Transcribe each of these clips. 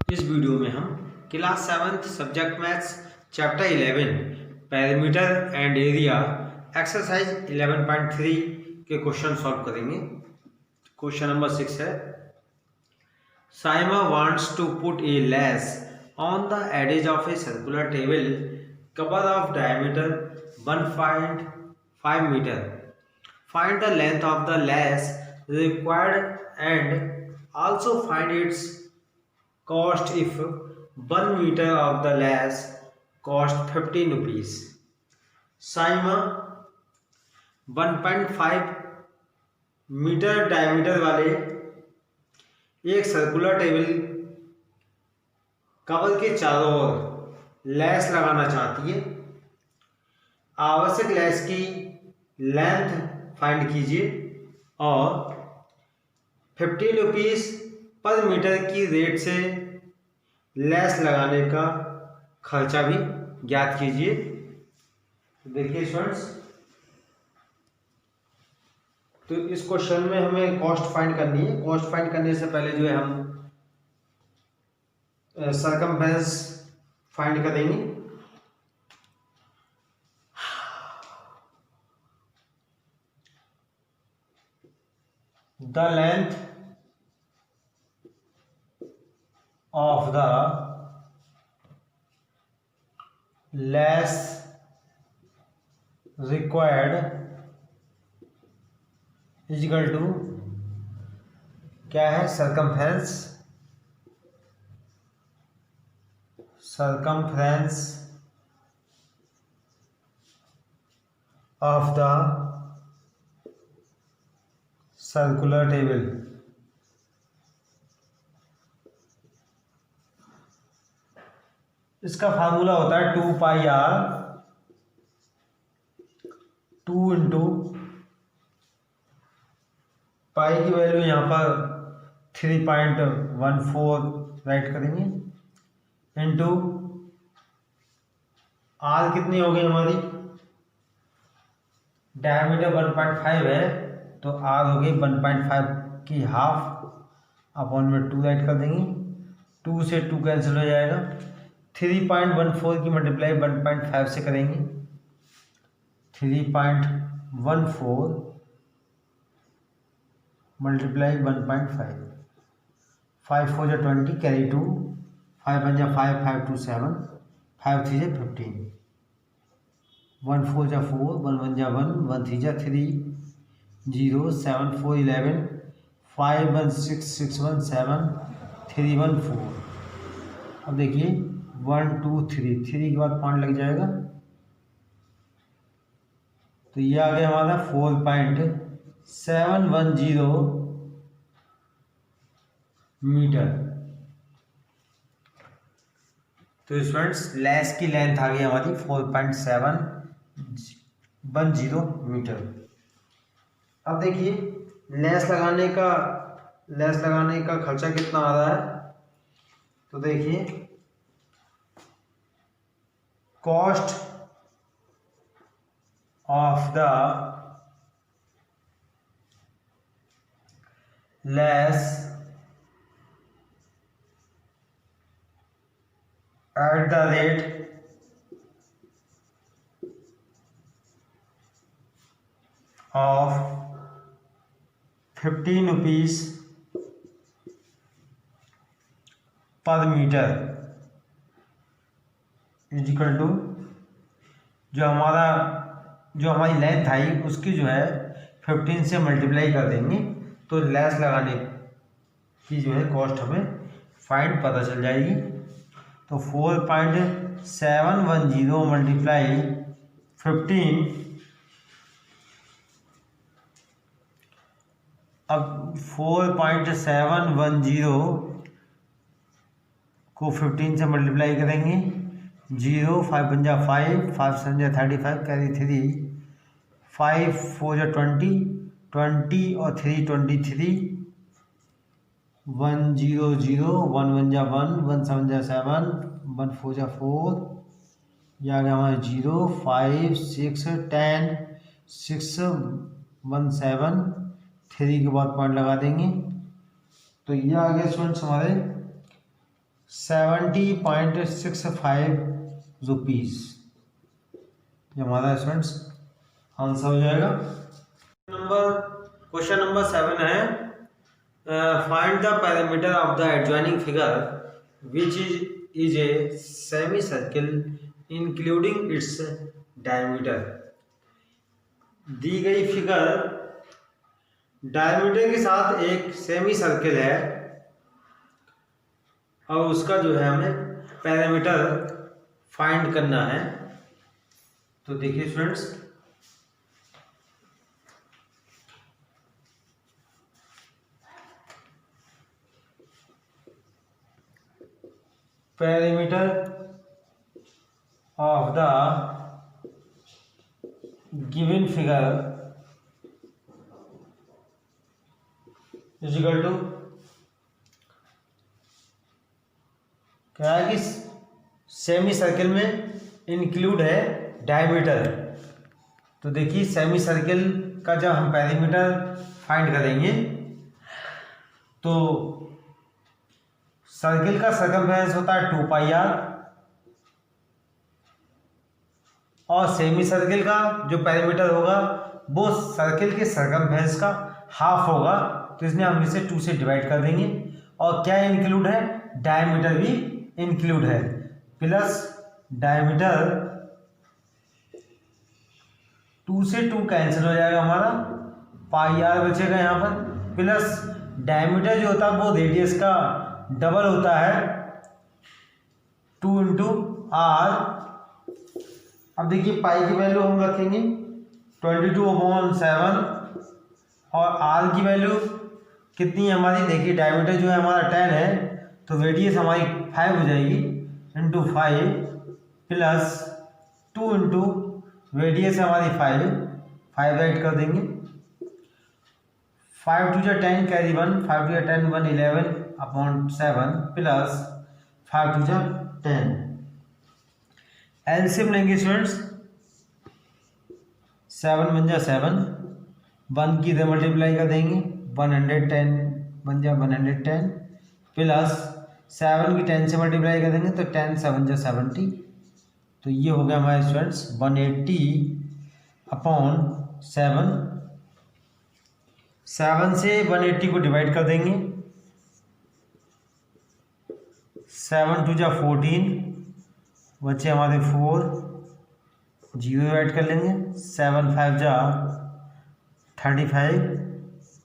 इस वीडियो में हम class 7th subject maths chapter 11 perimeter and area exercise 11.3 के क्वेश्चन सॉल्व करेंगे। क्वेश्चन नंबर 6 है, Saima wants to put a lace on the edges of a circular table cover of diameter 1.5 metre. Find the length of the lace required and also find its cost if 1 meter of the lace cost 15 rupees. Saima 1.5 metre diameter वाले एक circular table cover के चारों ओर less लगाना चाहती है। आवश्यक less की length find कीजिए और 15 रुपीज़ पर मीटर की रेट से लेस लगाने का खर्चा भी ज्ञात कीजिए। देखिए स्टूडेंट्स, तो इस क्वेश्चन में हमें कॉस्ट फाइंड करनी है। कॉस्ट फाइंड करने से पहले जो है हम सरकमफेरेंस फाइंड करेंगे। The length of the less required is equal to क्या है, circumference of the circular table। इसका फार्मूला होता है 2 पाई आर 2 इंटू पाई की वैल्यू यहाँ पर 3.14 राइट करेंगे इंटू आर कितनी हो गई हमारी, डायमीटर 1.5 है तो आर हो गई 1.5 की हाफ अपॉन में 2 राइट कर देंगे। 2 से 2 कैंसिल हो जाएगा। 3.14 की मल्टीप्लाई 1.5 से करेंगे। 3.14 मल्टीप्लाई 1.5, 5 4 जा 20 कैरी 2, 5 1 जा 5, 5 2 7, 5 3 जा 15, 1 4 जा 4, 1 1 जा 1, 1 3 जा 3, 0 7 4 11, 5 1 6 6 1 7, 3 1 4। अब देखिए 1 2 3 के बाद पॉइंट लग जाएगा तो ये आ गया हमारा 4.710 मीटर। तो स्टूडेंट्स, लेस की लेंथ आ गई हमारी 4.710 मीटर। अब देखिए लेस लगाने का खर्चा कितना आ रहा है। तो देखिए cost of the less at the rate of 15 rupees पर मीटर इज इक्वल टू जो हमारी लेंथ आई उसकी जो है 15 से मल्टीप्लाई कर देंगे तो लेस लगाने की जो है कॉस्ट हमें फाइंड पता चल जाएगी। तो 4.710 मल्टीप्लाई 15, अब 4.710 को 15 से मल्टीप्लाई करेंगे। 0 5 1 जा 5, 5 7 जा 35 कैरी 3, 5 4 जा 20 और 3 23, 1 0 0, 1 1 जा 1, 1 7 जा 7, 1 4 जा 4, ये आ गया हमारा 0 5 6 10 6 1 7, 3 के बाद पॉइंट लगा देंगे तो ये आ गया स्टूडेंट्स हमारे 70.65 रुपीज़। ये हमारा स्टूडेंट्स आंसर हो जाएगा। क्वेश्चन नंबर 7 है find the perimeter of the adjoining figure which is a semicircle including its diameter. दी गई फिगर डायमीटर के साथ एक सेमी सर्किल है और उसका जो है हमें पैरामीटर फाइंड करना है। तो देखिए students, parameter of the given figure is equal to क्या है कि सेमी सर्किल में इंक्लूड है डायमीटर। तो देखिए सेमी सर्किल का जब हम पैरामीटर फाइंड करेंगे तो सर्किल का सर्कमफेरेंस होता है 2πr और सेमी सर्किल का जो पैरामीटर होगा वो सर्किल के सर्कमफेरेंस का हाफ होगा। तो इसलिए हम इसे 2 से डिवाइड कर देंगे। और क्या इंक्लूड है, डायमीटर भी इंक्लूड है, प्लस डायमीटर 2 से 2 कैंसिल हो जाएगा, हमारा πr बचेगा यहाँ पर, प्लस डायमीटर जो होता है वो रेडियस का डबल होता है 2 इंटू r। अब देखिए पाई की वैल्यू हम रखेंगे 22/7 और r की वैल्यू कितनी है हमारी, देखिए डायमीटर जो है हमारा 10 है तो रेडियस हमारी 5 हो जाएगी इंटू 5 प्लस 2 इंटू रेडियस हमारी 5 ऐड कर देंगे। 5 two 10 carry 1, 5 two 10 1 11/7 plus 5 two 10। LCM लेंगे स्टूडेंट्स, 7 बन जा 7, 1 की इधर मल्टीप्लाई कर देंगे 110 बन जा 110 प्लस 7 की 10 से मल्टीप्लाई कर देंगे तो 10 7 जा 70। तो ये हो गया हमारे स्टूडेंट्स 180/7। 7 से 180 को डिवाइड कर देंगे, 7 टू जा 14 बच्चे हमारे 4, 0 ऐड कर लेंगे, 7 5 जा 35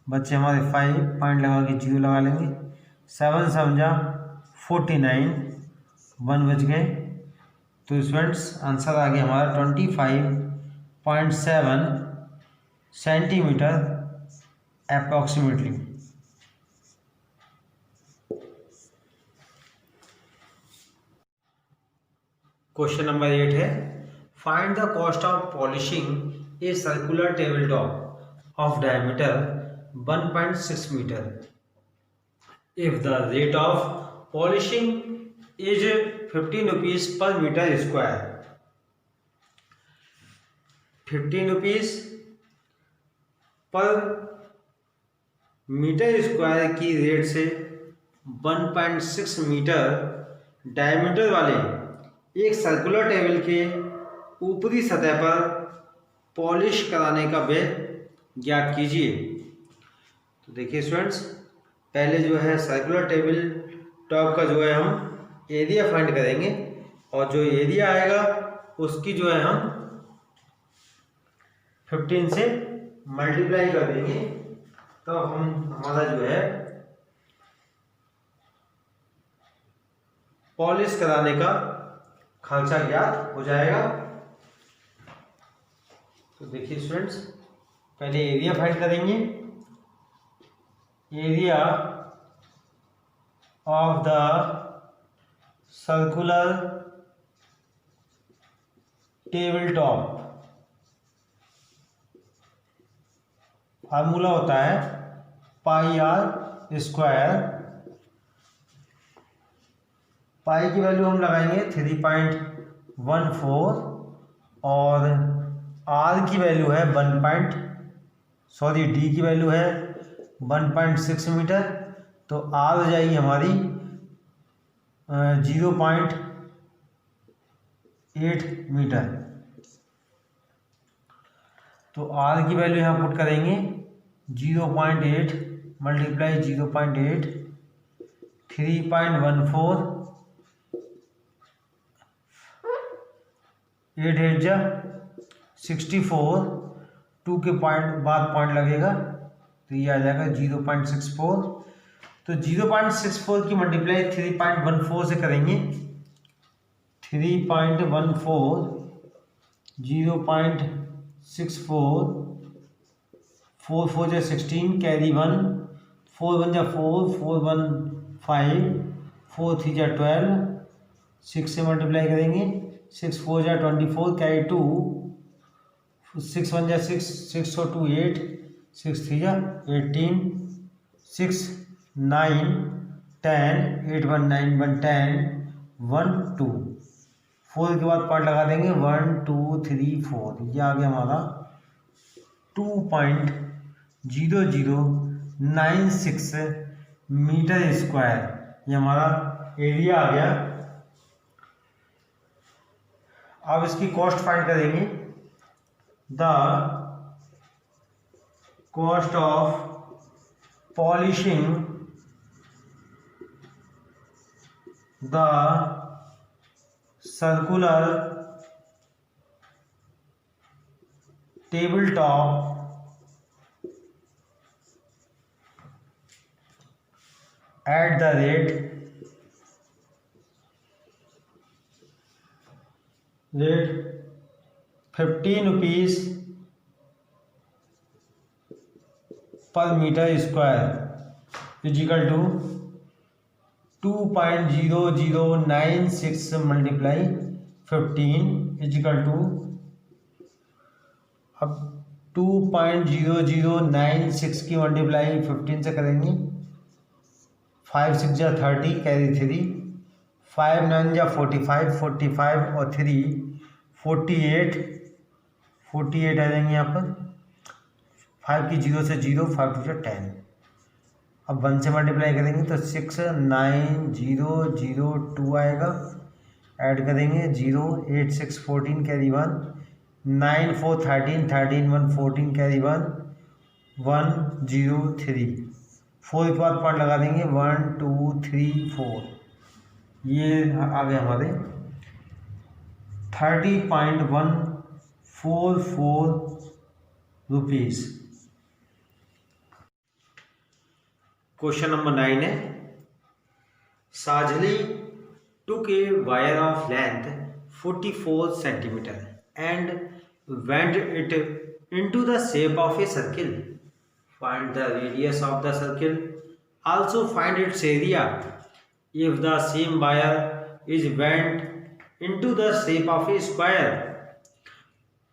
बच्चे हमारे 5 पॉइंट लगा के 0 लगा लेंगे, 7 7 जा 49 1 बच गए। तो स्टूडेंट्स आंसर आ गया हमारा 25.7 सेंटीमीटर अप्रॉक्सीमेटली। क्वेश्चन नंबर 8 है find the cost of polishing a circular table top of diameter 1.6 metre if the rate of polishing is 15 rupees per meter square। 15 rupees पर मीटर स्क्वायर की rate से 1.6 metre diameter वाले एक circular table के ऊपरी सतह पर पॉलिश कराने का व्यय ज्ञात कीजिए। तो देखिए स्टूडेंट्स, पहले जो है सर्कुलर टेबल टॉप का जो है हम एरिया फाइंड करेंगे और जो एरिया आएगा उसकी जो है हम 15 से मल्टीप्लाई कर देंगे तो हमारा जो है पॉलिश कराने का खर्चा ज्ञात हो जाएगा। तो देखिए स्टूडेंट्स, पहले एरिया फाइंड करेंगे। Area of the circular table top formula होता है πr²। पाई की वैल्यू हम लगाएंगे 3.14 और आर की वैल्यू है डी की वैल्यू है 1.6 मीटर। तो आर हो जाएगी हमारी 0.8 मीटर। तो आर की वैल्यू यहाँ पुट करेंगे 0.8 मल्टीप्लाई 0.8 3.14 8 8 जा 64 2 के बाद पॉइंट लगेगा तो ये आ जाएगा 0.64। तो 0.64 की मल्टीप्लाई 3.14 से करेंगे 3.14 0.64 4 4 जा 16 कैरी 1 4 1 जा 4 4 1 5 4 3 जा 12 6 से मल्टीप्लाई करेंगे 6 4 जा 24 कैरी 2 6 1 जा 6 6 और 2 8 6 3 जा 18 6 9 10 8 1 9 1 10 1 2 4 के बाद पॉइंट लगा देंगे 1 2 3 4। ये आ गया हमारा 2.0096 मीटर स्क्वायर। ये हमारा एरिया आ गया। अब इसकी कॉस्ट फाइंड करेंगे। The cost of polishing the circular table top at the rate 15 rupees per metre square is equal to 2.0096 multiply 15 is equal to, अब 2.0096 की मल्टीप्लाई 15 से करेंगे 5 6 जा 30 कैरी 3 5 9 जा 45 45 और 3 48 48 आ जाएंगे यहाँ पर 5 की 0 से 0 5 2 जा 10। अब 1 से मल्टीप्लाई करेंगे तो 6 9 0 0 2 आएगा। ऐड करेंगे 0 8 6 14 कैरी 1 9 4 13 13 1 14 कैरी 1 1 0 3 4 के बाद पॉइंट लगा देंगे 1 2 3 4। ये आ गए हमारे 30.144 रुपीज़। क्वेश्चन नंबर 9 है साजली took a wire of length 44 centimeter and bent it into the shape of a circle. Find the radius of the circle. Also find its area. If the same wire is bent into the shape of a square,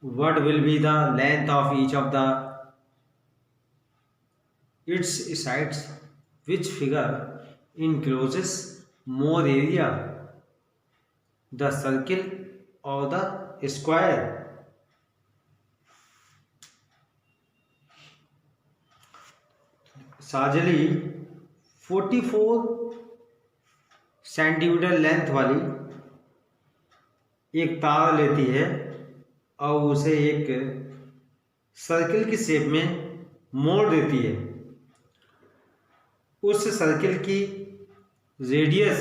what will be the length of each of its sides? Which figure encloses more area, the circle or the square? साजली 44 centimetre length वाली एक तार लेती है और उसे एक circle की shape में मोड़ देती है। उस सर्किल की रेडियस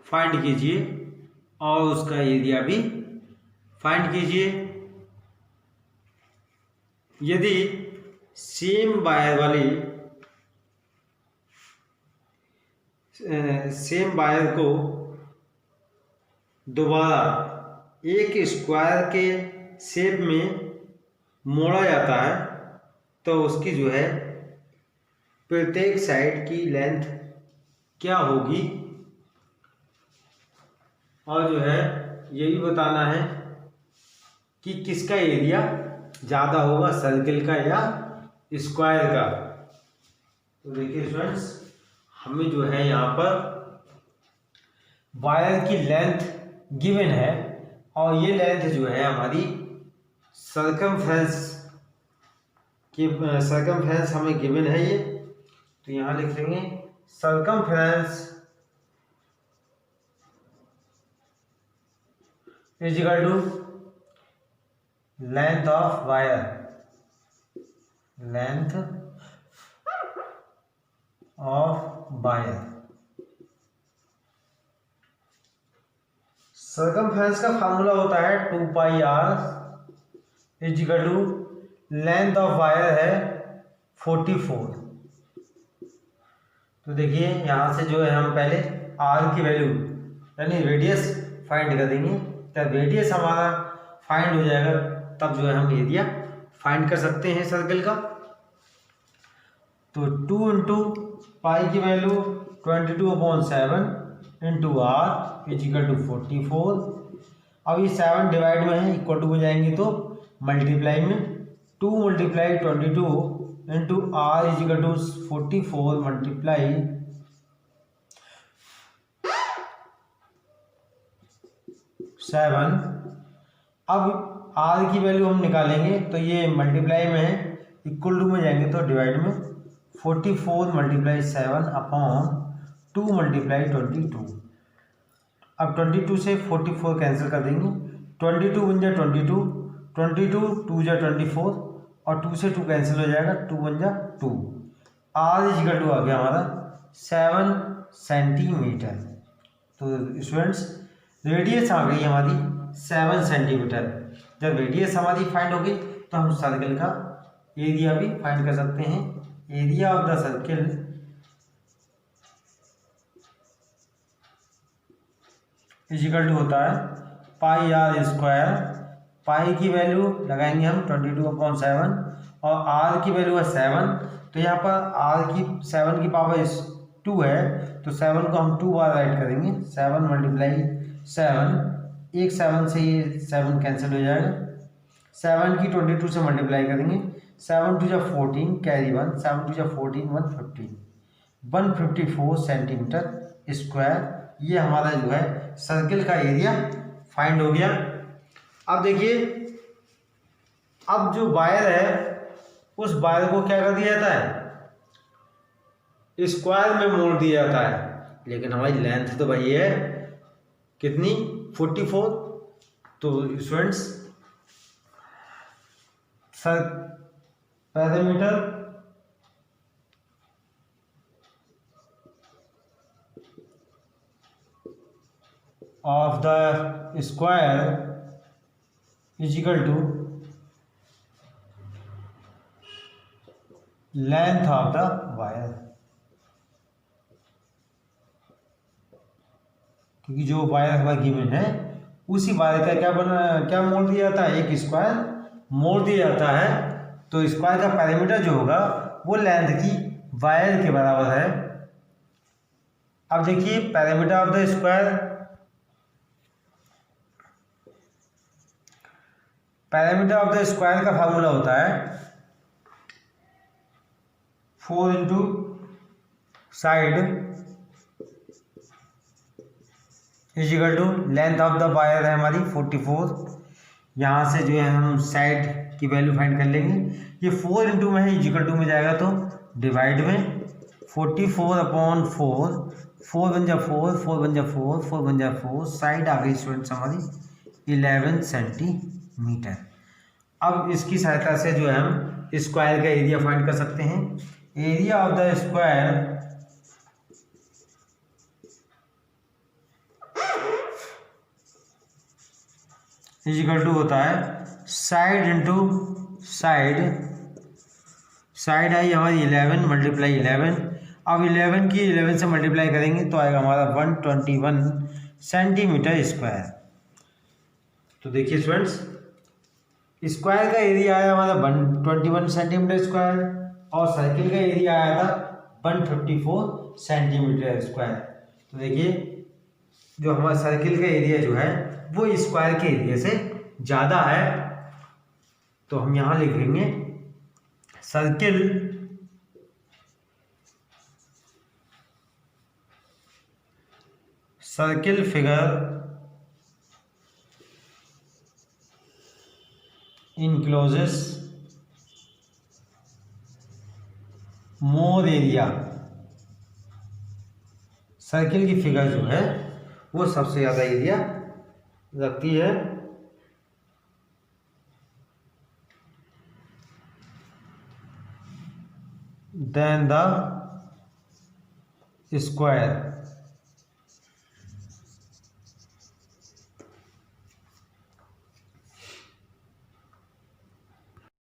फाइंड कीजिए और उसका एरिया भी फाइंड कीजिए। यदि सेम वायर को दोबारा एक स्क्वायर के शेप में मोड़ा जाता है तो उसकी जो है प्रत्येक साइड की लेंथ क्या होगी, और जो है ये भी बताना है कि किसका एरिया ज़्यादा होगा, सर्किल का या स्क्वायर का। तो देखिए स्टूडेंट्स, हमें जो है यहाँ पर वायर की लेंथ गिवन है और ये लेंथ जो है हमारी सरकमफ्रेंस हमें गिवन है ये। तो यहाँ लिख लेंगे circumference is equal to length of wire, length of wire. Circumference का फार्मूला होता है 2 pi r is equal to length of wire है 44। तो देखिए यहाँ से जो है हम पहले आर की वैल्यू यानी रेडियस फाइंड कर देंगे। तब रेडियस हमारा फाइंड हो जाएगा, तब जो है हम एरिया फाइंड कर सकते हैं सर्कल का। तो 2 इंटू पाई की value 22/7 into R is equal to 44। अब ये 7 डिवाइड में है, इक्वल टू में जाएंगे तो मल्टीप्लाई में 2 multiply 22 into R is equal to 44 multiply 7। अब आर की वैल्यू हम निकालेंगे तो ये मल्टीप्लाई में है, इक्वल टू में जाएंगे तो डिवाइड में 44 मल्टीप्लाई 7 अपॉन 2 मल्टीप्लाई 22। अब 22 से 44 कैंसिल कर देंगे, 22 बन जाए 22, 22 2 जा 24 और 2 से 2 कैंसिल हो जाएगा, 2 बन जा 2। आर इज इक्वल टू आ गया हमारा 7 सेंटीमीटर। तो स्टूडेंट्स रेडियस आ गई हमारी 7 सेंटीमीटर। जब रेडियस हमारी फाइंड होगी तो हम सर्कल का एरिया भी फाइंड कर सकते हैं। Area of the circle is equal to होता है पाई आर स्क्वायर। पाई की वैल्यू लगाएंगे हम 22/7 और आर की वैल्यू है 7। तो यहाँ पर आर की 7 की पावर 2 है, तो 7 को हम 2 बार राइट करेंगे। 7 मल्टीप्लाई 7, एक 7 से ये 7 कैंसिल हो जाएगा। 7 की 22 से मल्टीप्लाई करेंगे, 7 2 जा 14 कैरी 1, 7 2 जा 14 115 154 सेंटीमीटर स्क्वायर। ये हमारा जो है सर्किल का एरिया फाइंड हो गया। अब देखिए, अब जो वायर है उस वायर को क्या कर दिया जाता है, स्क्वायर में मोड़ दिया जाता है। लेकिन हमारी लेंथ तो भाई है कितनी 44। तो students parameter of the square is equal to length of the wire, क्योंकि जो वायर हमारा गिवन है उसी वायर का क्या मोड़ दिया जाता है, एक स्क्वायर मोड़ दिया जाता है। तो स्क्वायर का पैरामीटर जो होगा वो लेंथ की वायर के बराबर है। अब देखिए perimeter of the square, perimeter of the square का फार्मूला होता है 4 into side is equal to length of the wire है हमारी 44। यहाँ से जो है हम साइड की वैल्यू फाइंड कर लेंगे। ये 4 इंटू में है, इज इक्वल टू में जाएगा तो डिवाइड में 44/4, 4 बन जा 4, 4 बन जा 4, 4 बन जा 4, साइड आ गई स्टूडेंट्स हमारी 11 सेंटीमीटर। अब इसकी सहायता से जो है हम स्क्वायर का एरिया फाइंड कर सकते हैं। Area of the square is equal to होता है साइड इंटू साइड। साइड आई हमारी 11 मल्टीप्लाई 11। अब 11 की 11 से मल्टीप्लाई करेंगे तो आएगा हमारा 121 सेंटीमीटर स्क्वायर। तो देखिए स्टूडेंट्स, स्क्वायर का एरिया आया हमारा 121 सेंटीमीटर स्क्वायर और सर्किल का एरिया आया था 154 सेंटीमीटर स्क्वायर। तो देखिए जो हमारा सर्किल का एरिया जो है वो स्क्वायर के एरिया से ज़्यादा है। तो हम यहाँ लिखेंगे circle figure encloses more area. Circle की फिगर जो है वो सबसे ज़्यादा एरिया रखती है। Then the square